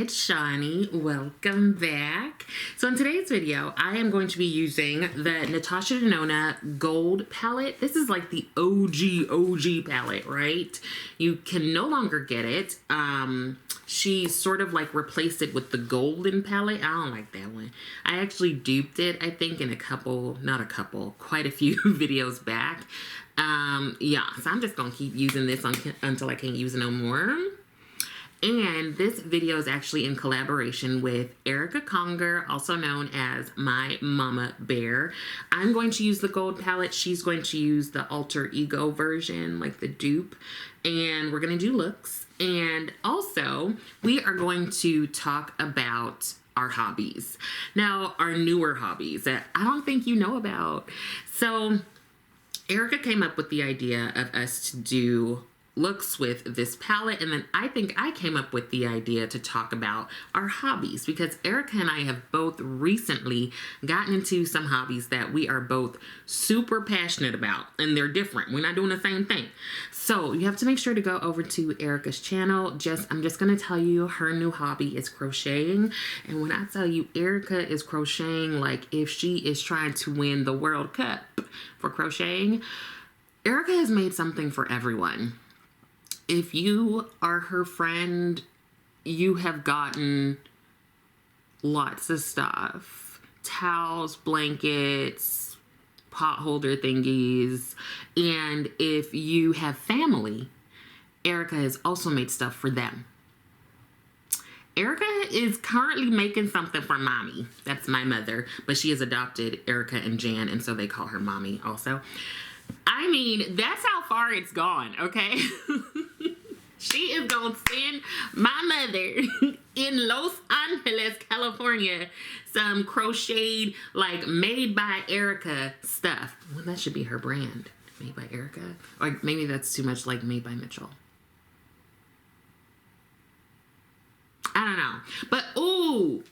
it's Shawnee. Welcome back. So in today's video, I am going to be using the Natash Denona GOLD palette. This is like the OG palette, right? You can no longer get it. She sort of like replaced it with the golden palette. I don't like that one. I actually duped it, I think, in quite a few videos back. Yeah, so I'm just gonna keep using this until I can't use it no more. And this video is actually in collaboration with Erica Conger, also known as my Mama Bear. I'm going to use the gold palette. She's going to use the alter ego version, like the dupe. And we're going to do looks. And also, we are going to talk about our hobbies. Now, our newer hobbies that I don't think you know about. So, Erica came up with the idea of us to do looks with this palette, and then I think I came up with the idea to talk about our hobbies, because Erica and I have both recently gotten into some hobbies that we are both super passionate about, and they're different. We're not doing the same thing. So you have to make sure to go over to Erica's channel. I'm just going to tell you her new hobby is crocheting. And when I tell you Erica is crocheting like if she is trying to win the World Cup for crocheting, Erica has made something for everyone. If you are her friend, you have gotten lots of stuff. Towels, blankets, pot holder thingies. And if you have family, Erica has also made stuff for them. Erica is currently making something for Mommy. That's my mother. But she has adopted Erica and Jan, and so they call her Mommy also. I mean, that's how far it's gone, okay? She is gonna send my mother in Los Angeles, California, some crocheted, like, made by Erica stuff. Well, that should be her brand. Made by Erica. Or maybe that's too much like Made by Mitchell. I don't know. But, ooh,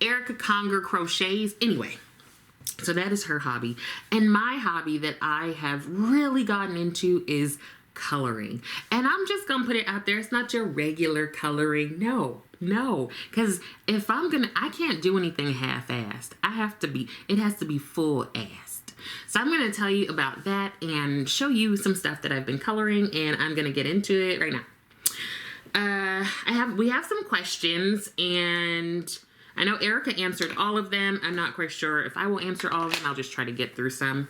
Erica Conger crochets. Anyway. So that is her hobby. And my hobby that I have really gotten into is coloring. And I'm just gonna put it out there. It's not your regular coloring. No. Because if I can't do anything half-assed. It has to be full-assed. So I'm gonna tell you about that and show you some stuff that I've been coloring, and I'm gonna get into it right now. We have some questions, and I know Erica answered all of them. I'm not quite sure if I will answer all of them. I'll just try to get through some.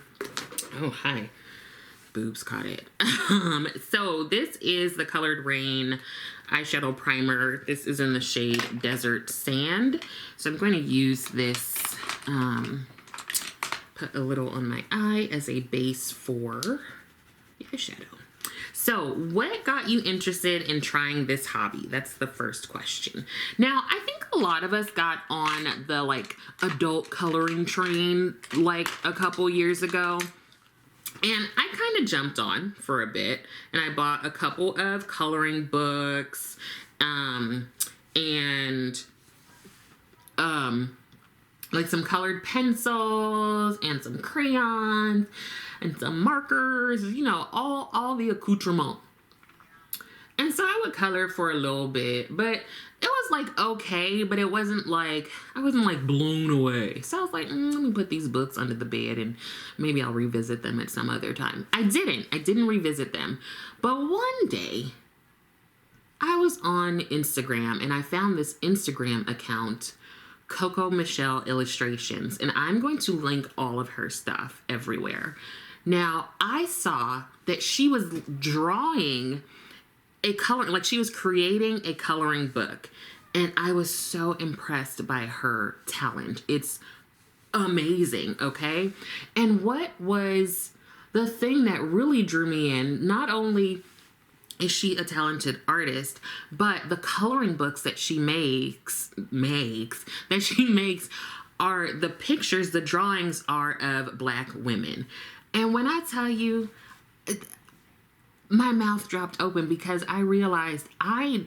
Oh, hi. Boobs caught it. So this is the Colored Rain eyeshadow primer. This is in the shade Desert Sand. So I'm going to use this, put a little on my eye as a base for the eyeshadow. So what got you interested in trying this hobby? That's the first question. Now, I think a lot of us got on the like adult coloring train like a couple years ago. And I kind of jumped on for a bit, and I bought a couple of coloring books, like some colored pencils and some crayons and some markers, you know, all the accoutrement. And so I would color for a little bit, but it was like okay, but it wasn't like, I wasn't like blown away. So I was like, let me put these books under the bed and maybe I'll revisit them at some other time. I didn't revisit them. But one day I was on Instagram and I found this Instagram account, Coco Michelle Illustrations, and I'm going to link all of her stuff everywhere. Now, I saw that she was drawing she was creating a coloring book, and I was so impressed by her talent. It's amazing, okay? And what was the thing that really drew me in, not only is she a talented artist, but the coloring books that she makes are the pictures, the drawings are of Black women. And when I tell you, my mouth dropped open because I realized I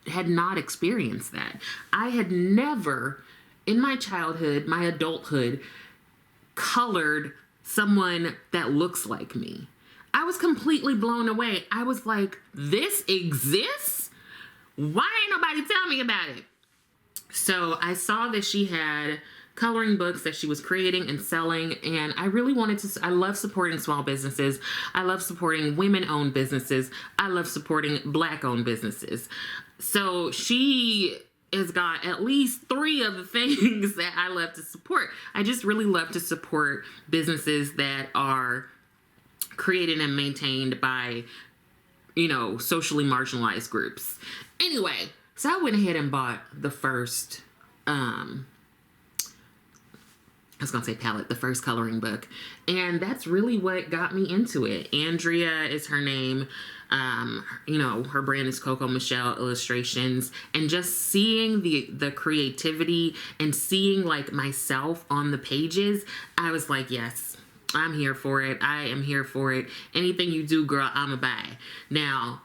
had not experienced that. I had never, in my childhood, my adulthood, colored someone that looks like me. I was completely blown away. I was like, this exists? Why ain't nobody tell me about it? So I saw that she had coloring books that she was creating and selling, and I really wanted to. I love supporting small businesses. I love supporting women-owned businesses. I love supporting Black-owned businesses. So she has got at least 3 of the things that I love to support. I just really love to support businesses that are created and maintained by, you know, socially marginalized groups. Anyway, so I went ahead and bought the first, I was going to say palette, the first coloring book. And that's really what got me into it. Andrea is her name. You know, her brand is Coco Michelle Illustrations. And just seeing the creativity and seeing like myself on the pages, I was like, yes, I'm here for it. I am here for it. Anything you do, girl, I'ma buy. Now,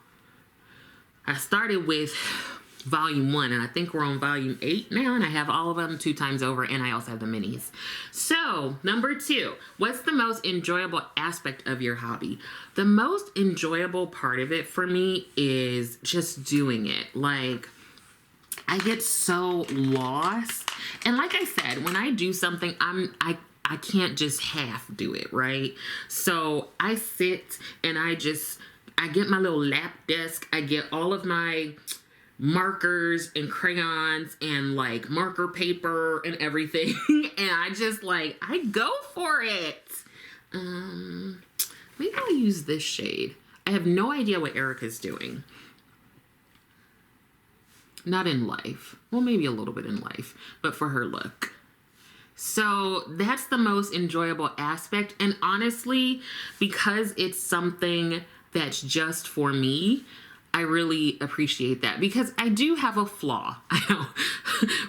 I started with volume 1, and I think we're on volume 8 now, and I have all of them 2 times over, and I also have the minis. So, number 2, what's the most enjoyable aspect of your hobby? The most enjoyable part of it for me is just doing it. Like, I get so lost. And like I said, when I do something, I can't just half do it, right? So I sit and I get my little lap desk. I get all of my markers and crayons and like marker paper and everything. And I go for it. Maybe I'll use this shade. I have no idea what Erica's doing. Not in life. Well, maybe a little bit in life, but for her look. So that's the most enjoyable aspect. And honestly, because it's something that's just for me, I really appreciate that, because I do have a flaw. I know,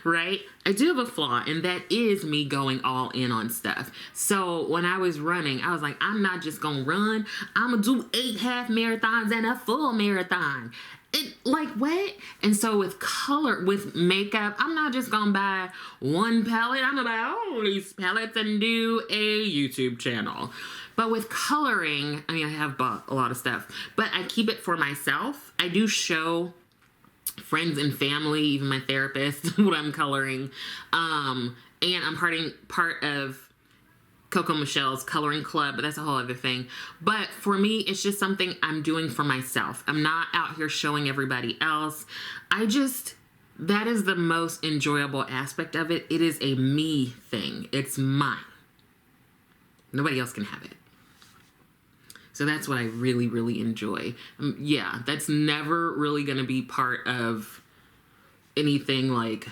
right? I do have a flaw, and that is me going all in on stuff. So when I was running, I was like, I'm not just gonna run. I'm gonna do 8 half marathons and a full marathon. Like what? And so with makeup, I'm not just gonna buy one palette. I'm gonna buy all these palettes and do a YouTube channel. But with coloring, I mean, I have bought a lot of stuff, but I keep it for myself. I do show friends and family, even my therapist, what I'm coloring. And I'm part of Coco Michelle's coloring club, but that's a whole other thing. But for me, it's just something I'm doing for myself. I'm not out here showing everybody else. That is the most enjoyable aspect of it. It is a me thing. It's mine. Nobody else can have it. So that's what I really, really enjoy. Yeah, that's never really going to be part of anything like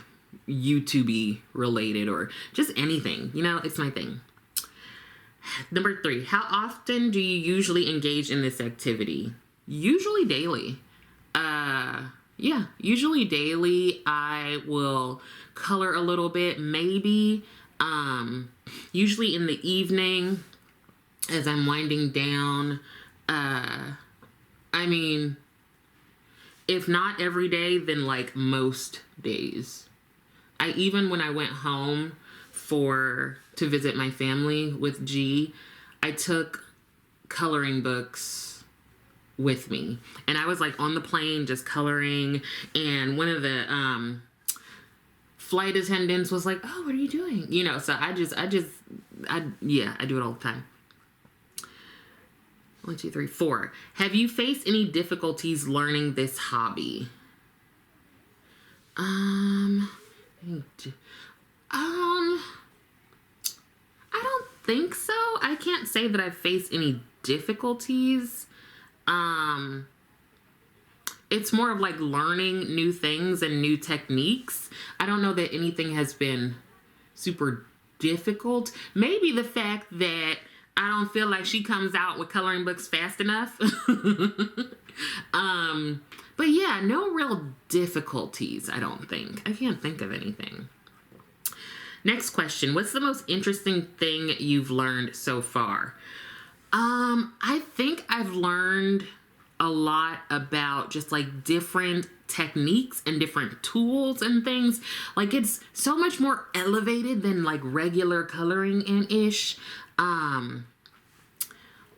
YouTube-y related or just anything. You know, it's my thing. Number 3, how often do you usually engage in this activity? Usually daily. Yeah, usually daily. I will color a little bit, maybe. Usually in the evening as I'm winding down. I mean, if not every day, then like most days. Even when I went home to visit my family with G, I took coloring books with me, and I was like on the plane just coloring, and one of the flight attendants was like, "Oh, what are you doing?" You know, so I do it all the time. 1, 2, 3, 4. Have you faced any difficulties learning this hobby? I don't think so. I can't say that I've faced any difficulties. It's more of like learning new things and new techniques. I don't know that anything has been super difficult. Maybe the fact that I don't feel like she comes out with coloring books fast enough. But yeah, no real difficulties, I don't think. I can't think of anything. Next question. What's the most interesting thing you've learned so far? I think I've learned a lot about just like different techniques and different tools and things. Like it's so much more elevated than like regular coloring and ish.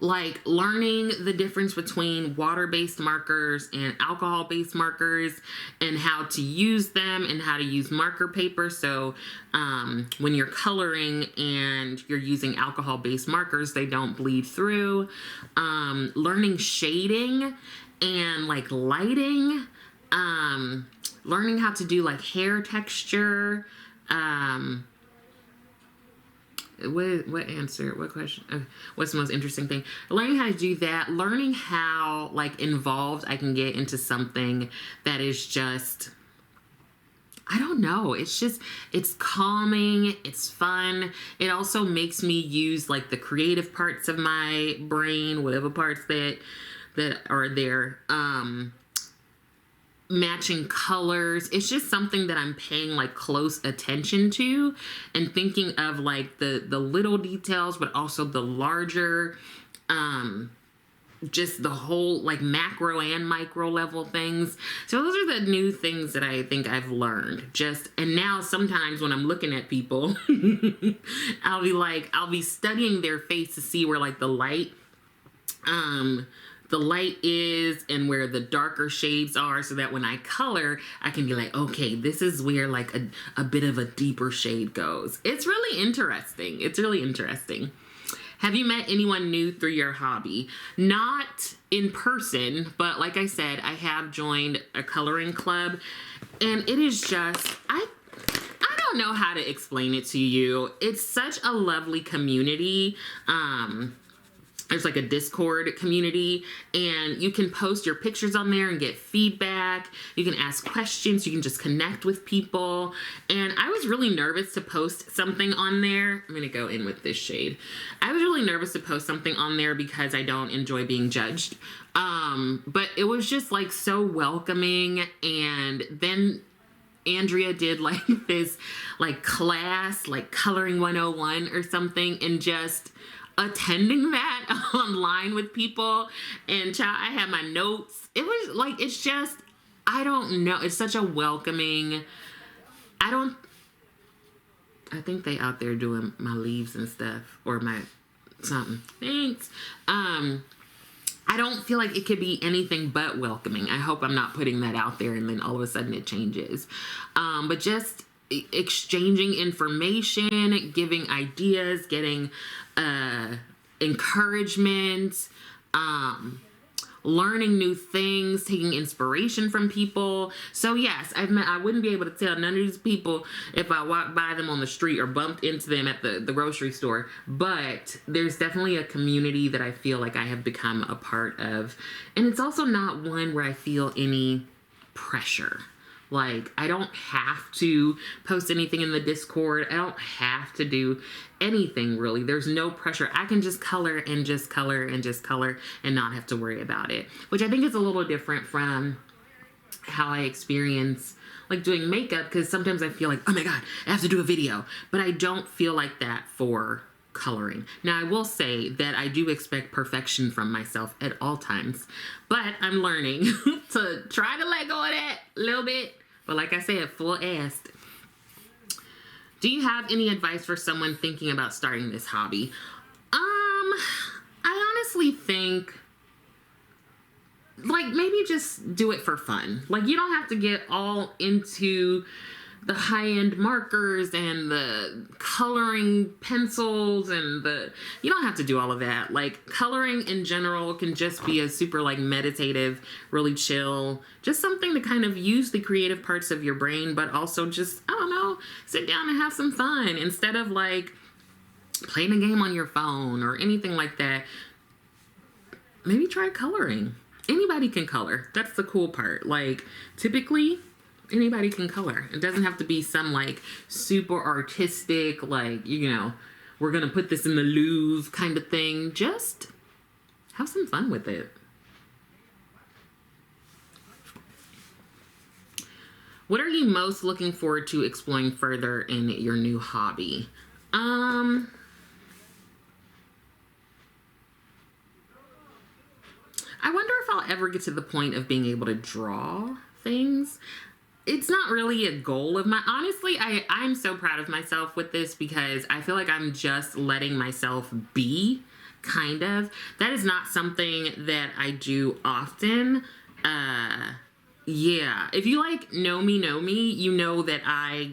like learning the difference between water-based markers and alcohol-based markers and how to use them and how to use marker paper. So when you're coloring and you're using alcohol-based markers, they don't bleed through. Learning shading and like lighting. Learning how to do like hair texture. What answer? What question? What's the most interesting thing? Learning how to do that. Learning how like involved I can get into something that is just, I don't know. It's just, it's calming. It's fun. It also makes me use like the creative parts of my brain, whatever parts that are there. Matching colors. It's just something that I'm paying like close attention to and thinking of like the little details, but also the larger, just the whole like macro and micro level things. So those are the new things that I think I've learned. And now sometimes when I'm looking at people, I'll be studying their face to see where like the light is and where the darker shades are, so that when I color, I can be like, okay, this is where like a bit of a deeper shade goes. It's really interesting. It's really interesting. Have you met anyone new through your hobby? Not in person, but like I said, I have joined a coloring club, and it is just, I don't know how to explain it to you. It's such a lovely community. There's like a Discord community, and you can post your pictures on there and get feedback. You can ask questions. You can just connect with people. And I was really nervous to post something on there. I'm going to go in with this shade. I was really nervous to post something on there because I don't enjoy being judged. But it was just like so welcoming. And then Andrea did like this like class, like coloring 101 or something, and just attending that online with people, and I had my notes. It was like, it's just, I don't know. It's such a welcoming, I think they out there doing my leaves and stuff, or my something. Thanks. I don't feel like it could be anything but welcoming. I hope I'm not putting that out there and then all of a sudden it changes. But just exchanging information, giving ideas, getting encouragement, learning new things, taking inspiration from people. So yes, I wouldn't be able to tell none of these people if I walked by them on the street or bumped into them at the grocery store, but there's definitely a community that I feel like I have become a part of. And it's also not one where I feel any pressure. Like, I don't have to post anything in the Discord. I don't have to do anything, really. There's no pressure. I can just color and just color and just color and not have to worry about it, which I think is a little different from how I experience like doing makeup, because sometimes I feel like, oh my God, I have to do a video, but I don't feel like that for coloring. Now, I will say that I do expect perfection from myself at all times, but I'm learning to try to let go of that a little bit. But like I said, full ass. Do you have any advice for someone thinking about starting this hobby? I honestly think, like, maybe just do it for fun. Like, you don't have to get all into the high-end markers and the coloring pencils and you don't have to do all of that. Like, coloring in general can just be a super like meditative, really chill, just something to kind of use the creative parts of your brain, but also just, I don't know, sit down and have some fun instead of like playing a game on your phone or anything like that. Maybe try coloring. Anybody can color. That's the cool part. Like, typically anybody can color. It doesn't have to be some like super artistic, like, you know, we're gonna put this in the Louvre kind of thing. Just have some fun with it. What are you most looking forward to exploring further in your new hobby? I wonder if I'll ever get to the point of being able to draw things. It's not really a goal of mine. Honestly, I'm so proud of myself with this because I feel like I'm just letting myself be kind of. That is not something that I do often. Yeah, if you like know me, you know that I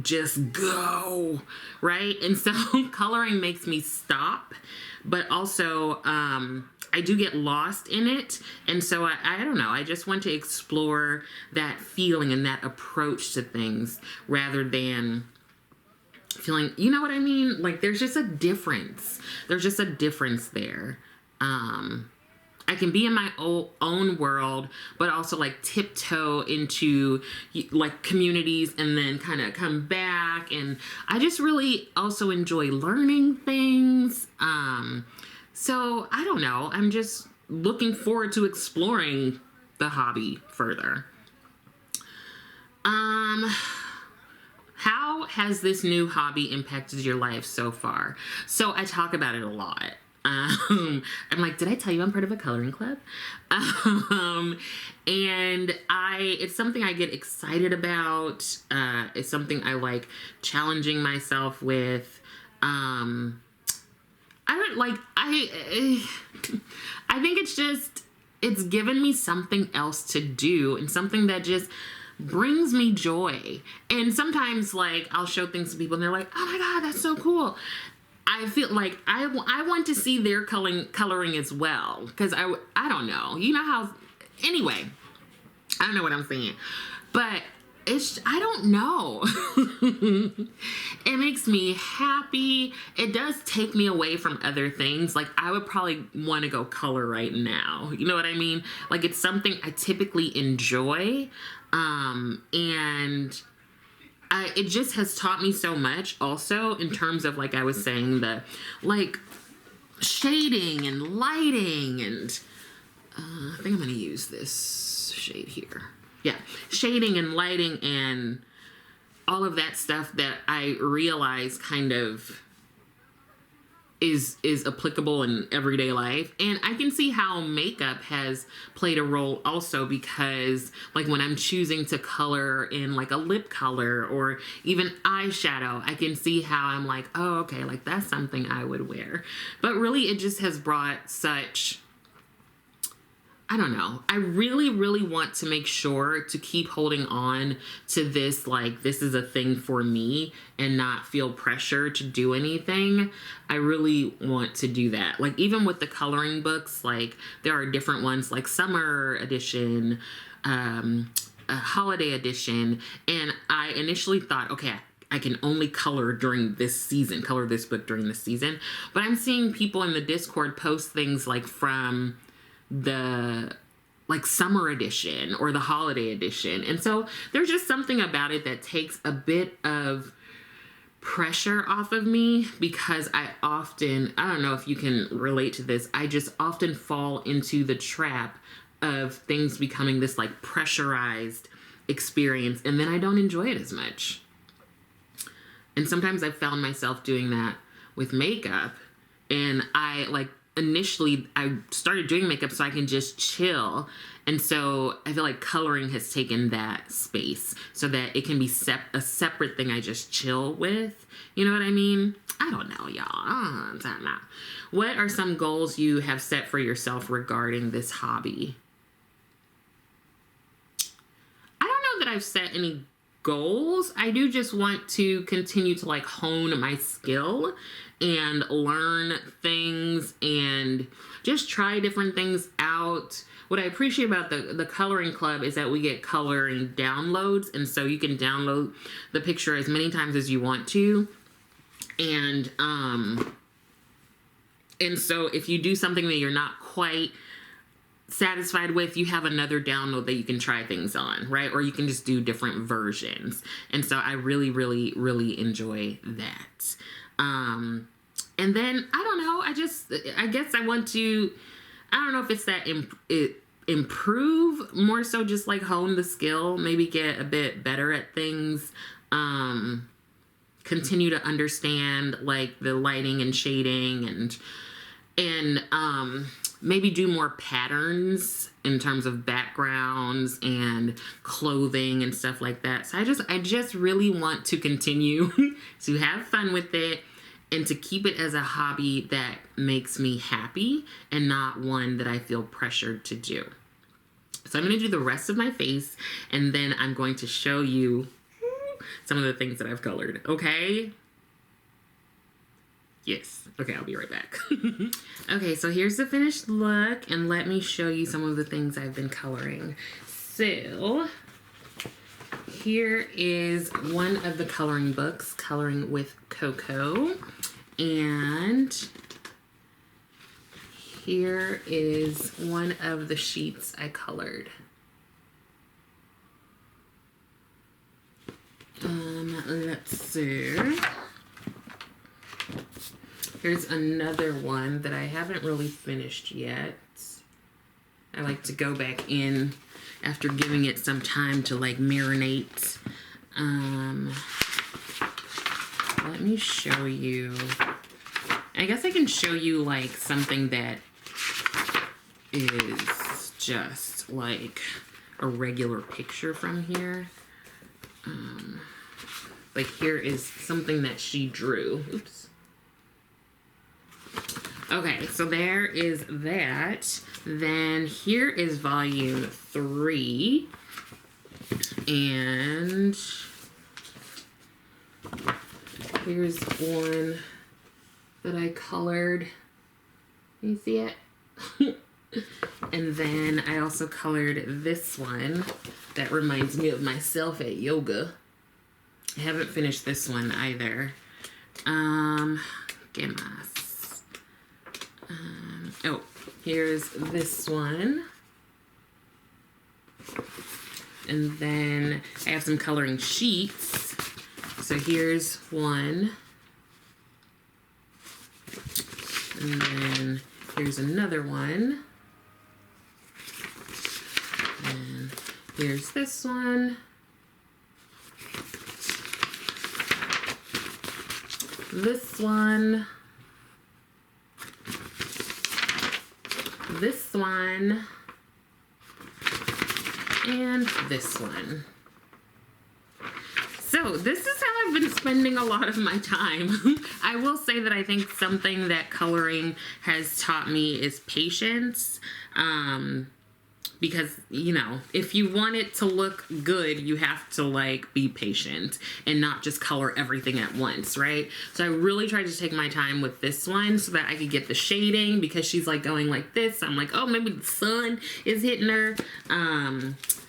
just go, right? And so coloring makes me stop, but also I do get lost in it. And so I don't know, I just want to explore that feeling and that approach to things rather than feeling, you know what I mean? Like there's just a difference. There's just a difference there. I can be in my own world, but also like tiptoe into like communities and then kind of come back. And I just really also enjoy learning things. So I don't know. I'm just looking forward to exploring the hobby further. How has this new hobby impacted your life so far? So I talk about it a lot. I'm like, did I tell you I'm part of a coloring club? And it's something I get excited about. It's something I like challenging myself with. I think it's given me something else to do and something that just brings me joy. And sometimes like I'll show things to people and they're like, oh my God, that's so cool. I feel like I want to see their coloring as well. Because I don't know. You know how... Anyway, I don't know what I'm saying. But I don't know. It makes me happy. It does take me away from other things. Like I would probably want to go color right now. You know what I mean? Like it's something I typically enjoy. And... it just has taught me so much also in terms of, like I was saying, the like shading and lighting and I think I'm going to use this shade here. Yeah, shading and lighting and all of that stuff that I realize kind of is applicable in everyday life. And I can see how makeup has played a role also because like when I'm choosing to color in like a lip color or even eyeshadow, I can see how I'm like, oh, okay, like that's something I would wear. But really it just has brought such... I don't know. I really, really want to make sure to keep holding on to this, like, this is a thing for me and not feel pressure to do anything. I really want to do that. Like, even with the coloring books, like, there are different ones, like summer edition, a holiday edition. And I initially thought, okay, I can only color during this season, color this book during this season. But I'm seeing people in the Discord post things like from the like summer edition or the holiday edition. And so there's just something about it that takes a bit of pressure off of me because I don't know if you can relate to this, I just often fall into the trap of things becoming this like pressurized experience and then I don't enjoy it as much. And sometimes I've found myself doing that with makeup and initially I started doing makeup so I can just chill. And so I feel like coloring has taken that space so that it can be a separate thing I just chill with. You know what I mean? I don't know, y'all. I don't know. What are some goals you have set for yourself regarding this hobby? I don't know that I've set any goals. I do just want to continue to like hone my skill and learn things and just try different things out. What I appreciate about the coloring club is that we get coloring downloads, and so you can download the picture as many times as you want to. And so if you do something that you're not quite satisfied with, you have another download that you can try things on, right? Or you can just do different versions. And so I really, really, really enjoy that. And then, I don't know, I guess I want to, I don't know if it's that improve, more so just like hone the skill, maybe get a bit better at things, continue to understand like the lighting and shading and maybe do more patterns in terms of backgrounds and clothing and stuff like that. So I just really want to continue to have fun with it and to keep it as a hobby that makes me happy and not one that I feel pressured to do. So I'm going to do the rest of my face, and then I'm going to show you some of the things that I've colored, okay? Yes. Okay, I'll be right back. Okay, so here's the finished look, and let me show you some of the things I've been coloring. So here is one of the coloring books, Coloring with Coco, and here is one of the sheets I colored. Let's see. Here's another one that I haven't really finished yet. I like to go back in after giving it some time to like marinate. Let me show you. I guess I can show you like something that is just like a regular picture from here. Like here is something that she drew. Oops. Okay, so there is that. Then here is volume 3. And here's one that I colored. Can you see it? And then I also colored this one that reminds me of myself at yoga. I haven't finished this one either. ¿Qué más? Oh, here's this one. And then I have some coloring sheets. So here's one. And then here's another one. And here's this one. This one. This one. And this one. So this is how I've been spending a lot of my time. I will say that I think something that coloring has taught me is patience. Because, you know, if you want it to look good, you have to like be patient and not just color everything at once, right? So I really tried to take my time with this one so that I could get the shading, because she's like going like this. I'm like, oh, maybe the sun is hitting her.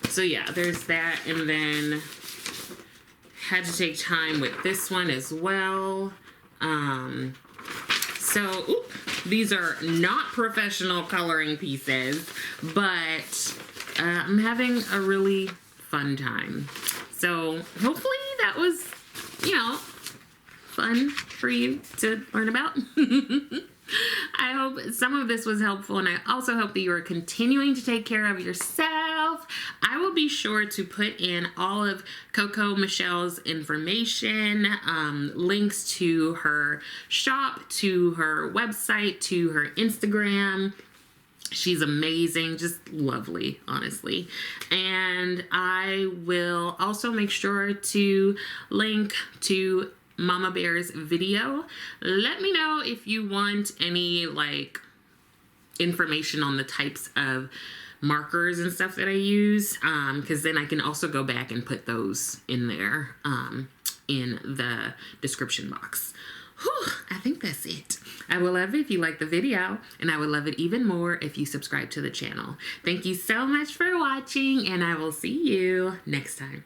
So yeah, there's that. And then had to take time with this one as well. These are not professional coloring pieces, but I'm having a really fun time. So hopefully that was, you know, fun for you to learn about. I hope some of this was helpful, and I also hope that you are continuing to take care of yourself. I will be sure to put in all of Coco Michelle's information, links to her shop, to her website, to her Instagram. She's amazing, just lovely, honestly. And I will also make sure to link to Mama Bear's video. Let me know if you want any like information on the types of markers and stuff that I use, because then I can also go back and put those in there in the description box. Whew, I think that's it. I will love it if you like the video, and I would love it even more if you subscribe to the channel. Thank you so much for watching, and I will see you next time.